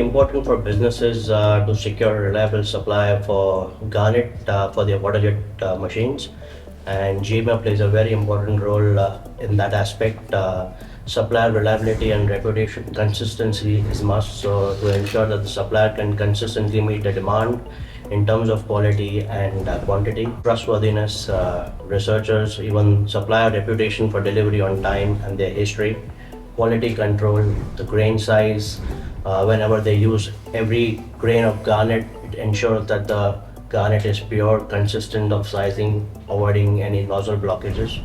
important for businesses to secure reliable supply for garnet for their Waterjet machines, and GMA plays a very important role in that aspect. Supplier reliability and reputation consistency is must. So to ensure that the supplier can consistently meet the demand in terms of quality and quantity, trustworthiness, researchers, even supplier reputation for delivery on time and their history, quality control, the grain size. Whenever they use every grain of garnet, it ensures that the garnet is pure, consistent of sizing, avoiding any nozzle blockages.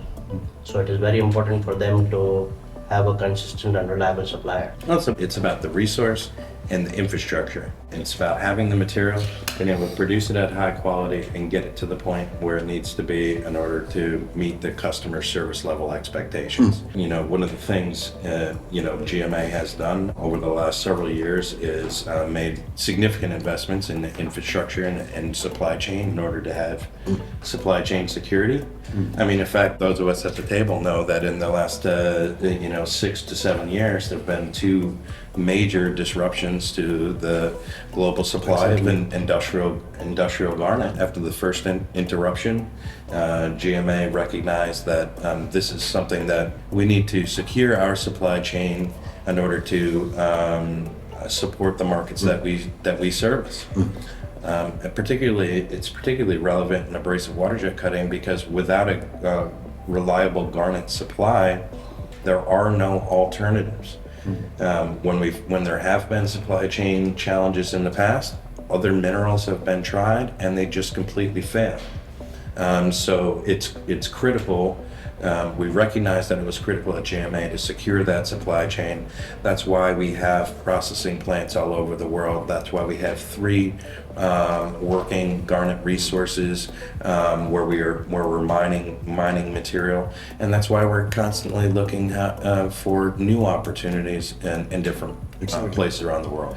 So it is very important for them to have a consistent and reliable supplier. Also, it's about the resource and the infrastructure. It's about having the material, being able to produce it at high quality and get it to the point where it needs to be in order to meet the customer service level expectations. You know, one of the things, GMA has done over the last several years is made significant investments in the infrastructure and supply chain in order to have supply chain security. I mean, in fact, those of us at the table know that in the last, 6 to 7 years, there have been two major disruptions to the global supply of industrial garnet. After the first interruption, GMA recognized that this is something that we need to secure our supply chain in order to support the markets that we service. It's particularly relevant in abrasive waterjet cutting because without a reliable garnet supply, there are no alternatives. When there have been supply chain challenges in the past, other minerals have been tried and they just completely fail. So it's critical. We recognied that it was critical at GMA to secure that supply chain. That's why we have processing plants all over the world. That's why we have 3 working garnet resources where we're mining material, and that's why we're constantly looking for new opportunities in different places around the world.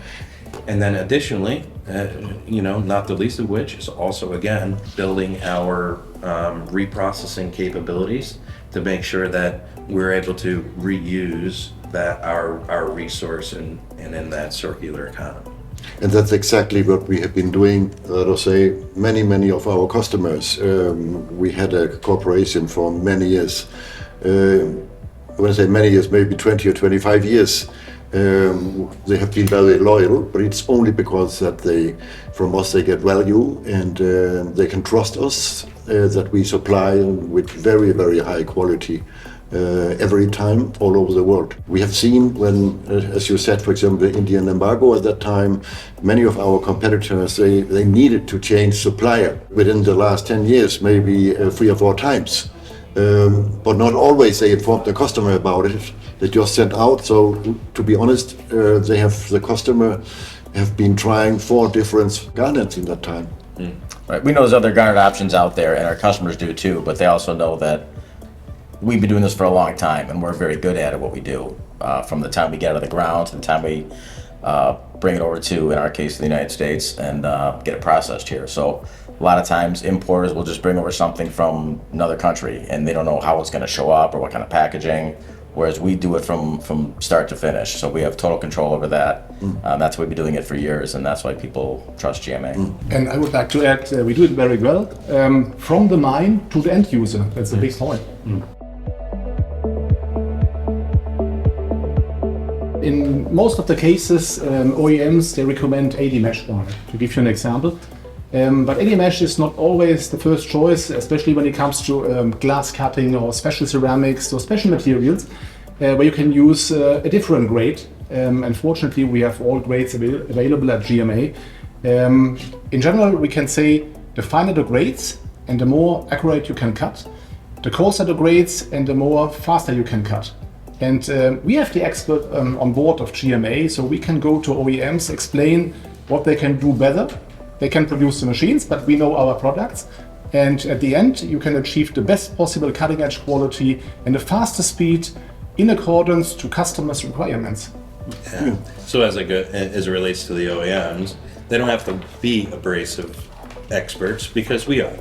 And then additionally, not the least of which is also, again, building our reprocessing capabilities to make sure that we're able to reuse our resource in that circular economy. And that's exactly what we have been doing, many of our customers. We had a cooperation for many years. When I say many years, maybe 20 or 25 years. They have been very loyal, but it's only because that from us they get value and they can trust us that we supply with very, very high quality every time all over the world. We have seen when, as you said, for example, the Indian embargo at that time, many of our competitors, they needed to change supplier within the last 10 years, maybe 3 or 4 times. But not always they informed the customer about it. They just sent out. So to be honest, the customer have been trying 4 different garnets in that time. Right. We know there's other garnet options out there, and our customers do too. But they also know that we've been doing this for a long time, and we're very good at it. What we do, from the time we get out of the ground to the time we bring it over to, in our case, the United States, and get it processed here. So a lot of times importers will just bring over something from another country and they don't know how it's going to show up or what kind of packaging, whereas we do it from start to finish. So we have total control over that. That's why we've been doing it for years, and that's why people trust GMA. And I would like to add, we do it very well, from the mine to the end user. That's a big point. In most of the cases, OEMs, they recommend 80 mesh garnet, to give you an example. But 80 mesh is not always the first choice, especially when it comes to glass cutting or special ceramics or special materials, where you can use a different grade. Unfortunately, we have all grades available at GMA. In general, we can say the finer the grades and the more accurate you can cut, the coarser the grades and the more faster you can cut. And we have the expert on board of GMA, so we can go to OEMs, explain what they can do better. They can produce the machines, but we know our products. And at the end, you can achieve the best possible cutting edge quality and the fastest speed in accordance to customers' requirements. Yeah. So as it relates to the OEMs, they don't have to be abrasive experts because we are.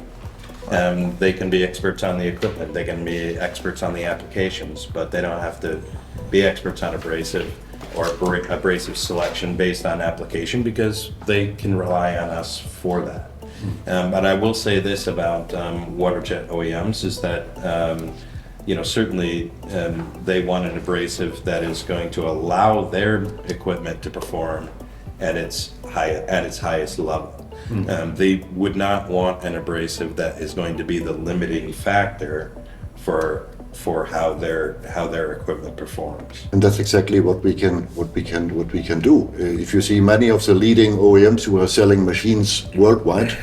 They can be experts on the equipment, they can be experts on the applications, but they don't have to be experts on abrasive. or abrasive selection based on application because they can rely on us for that. But I will say this about Waterjet OEMs is that certainly they want an abrasive that is going to allow their equipment to perform at its highest level. They would not want an abrasive that is going to be the limiting factor for how their equipment performs. And that's exactly what we can do. If you see many of the leading OEMs who are selling machines worldwide,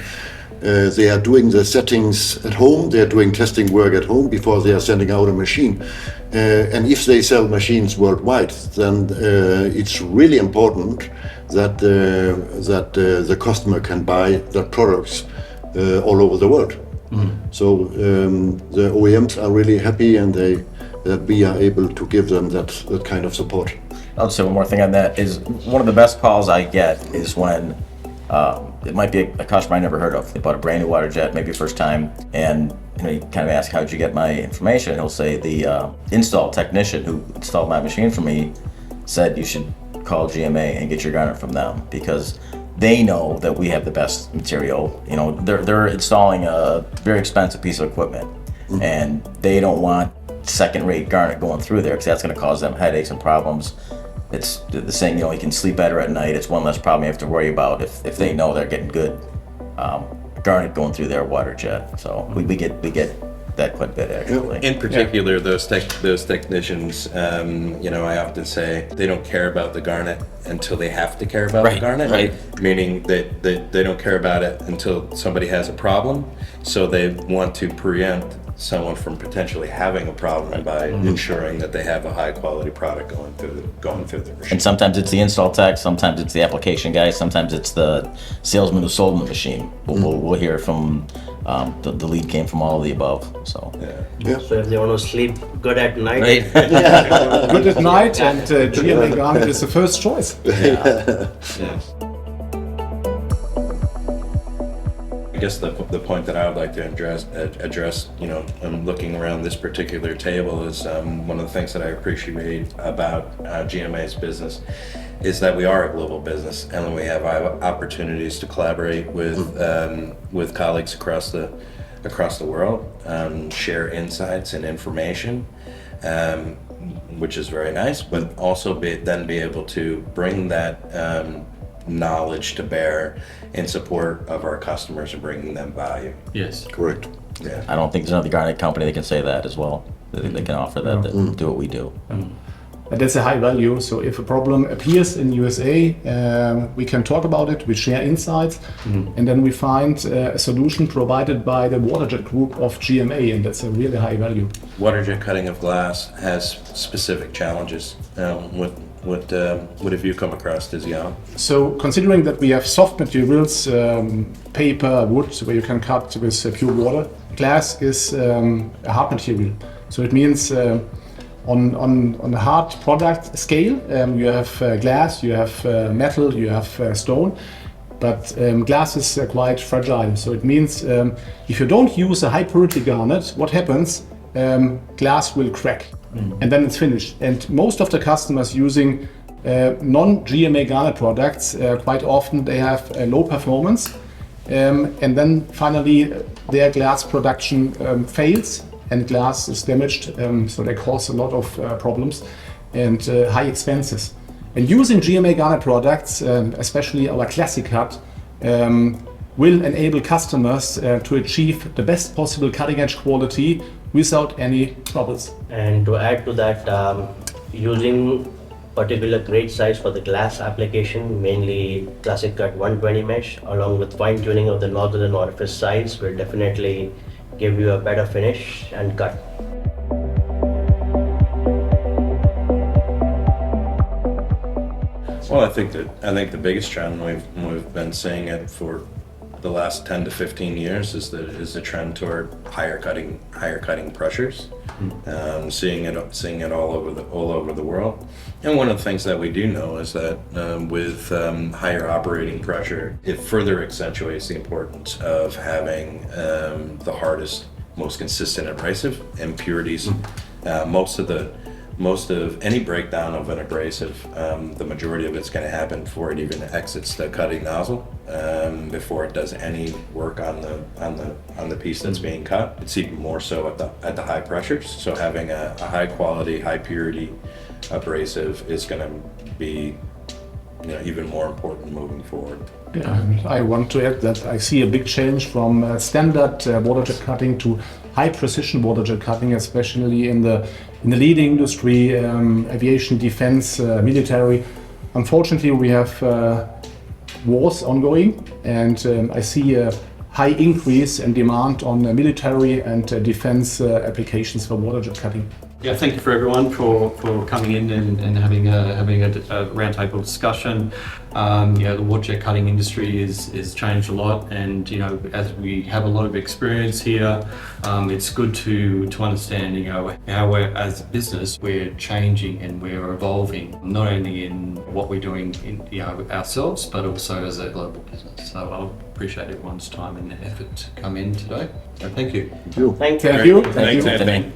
they are doing the settings at home. They are doing testing work at home before they are sending out a machine. And if they sell machines worldwide, then it's really important that the customer can buy their products all over the world. So the OEMs are really happy, and that we are able to give them that kind of support. I'll say one more thing on that is one of the best calls I get is when it might be a customer I never heard of. They bought a brand new Waterjet, maybe first time, and you kind of ask, how'd you get my information? And he'll say the install technician who installed my machine for me said you should call GMA and get your garnet from them because they know that we have the best material. They're installing a very expensive piece of equipment, and they don't want second-rate garnet going through there because that's going to cause them headaches and problems. It's the saying, you can sleep better at night. It's one less problem you have to worry about if they know they're getting good garnet going through their Waterjet. So we get that quite a bit actually. In particular, those technicians, I often say they don't care about the garnet until they have to care about the garnet. Right. Meaning that they don't care about it until somebody has a problem. So they want to preempt someone from potentially having a problem by ensuring that they have a high quality product going through the machine. And sometimes it's the install tech, sometimes it's the application guy, sometimes it's the salesman who sold the machine. We'll hear from the lead came from all of the above. So So if they want to sleep good at night, Good at night, and GMA Garnet is the first choice. I guess the point that I would like to address, I'm looking around this particular table is one of the things that I appreciate about GMA's business is that we are a global business and we have opportunities to collaborate with colleagues across the world, share insights and information, which is very nice, but also be able to bring that knowledge to bear in support of our customers and bringing them value. Yes. Correct. Yeah. I don't think there's another garnet company that can say that as well. They can offer that do what we do. And that's a high value. So if a problem appears in USA, we can talk about it, we share insights, and then we find a solution provided by the Waterjet group of GMA, and that's a really high value. Waterjet cutting of glass has specific challenges. What have you come across, Tiziano? So considering that we have soft materials, paper, wood, where you can cut with pure water, glass is a hard material. So it means on the hard product scale, you have glass, you have metal, you have stone, but glass is quite fragile. So it means if you don't use a high purity garnet, what happens? Glass will crack, and then it's finished. And most of the customers using non-GMA garnet products, quite often they have a low performance, and then finally their glass production fails and glass is damaged, so they cause a lot of problems and high expenses. And using GMA Garnet products, especially our classic cut, will enable customers to achieve the best possible cutting edge quality without any troubles. And to add to that, using particular grade size for the glass application, mainly classic cut 120 mesh, along with fine tuning of the nozzle and orifice size, will definitely give you a better finish and cut. Well, I think the biggest trend we've been seeing it for the last 10 to 15 years is the trend toward higher cutting pressures. Seeing it all over the world. And one of the things that we do know is that with higher operating pressure, it further accentuates the importance of having the hardest, most consistent abrasive impurities. Most of most of any breakdown of an abrasive, the majority of it's going to happen before it even exits the cutting nozzle, before it does any work on the piece that's being cut. It's even more so at the high pressures. So having a high quality, high purity abrasive is going to be, even more important moving forward. Yeah, and I want to add that I see a big change from standard waterjet cutting to high precision waterjet cutting, especially in the leading industry, aviation, defense, military. Unfortunately, we have wars ongoing, and I see a high increase in demand on military and defense applications for waterjet cutting. Yeah, thank you for everyone for coming in and having a roundtable discussion. The waterjet cutting industry is changed a lot, and as we have a lot of experience here, it's good to understand how we're, as a business, we're changing and we're evolving, not only in what we're doing in ourselves, but also as a global business. So I appreciate everyone's time and effort to come in today. So thank you. Thank you. Thank you. Thank you. Thanks, Anthony.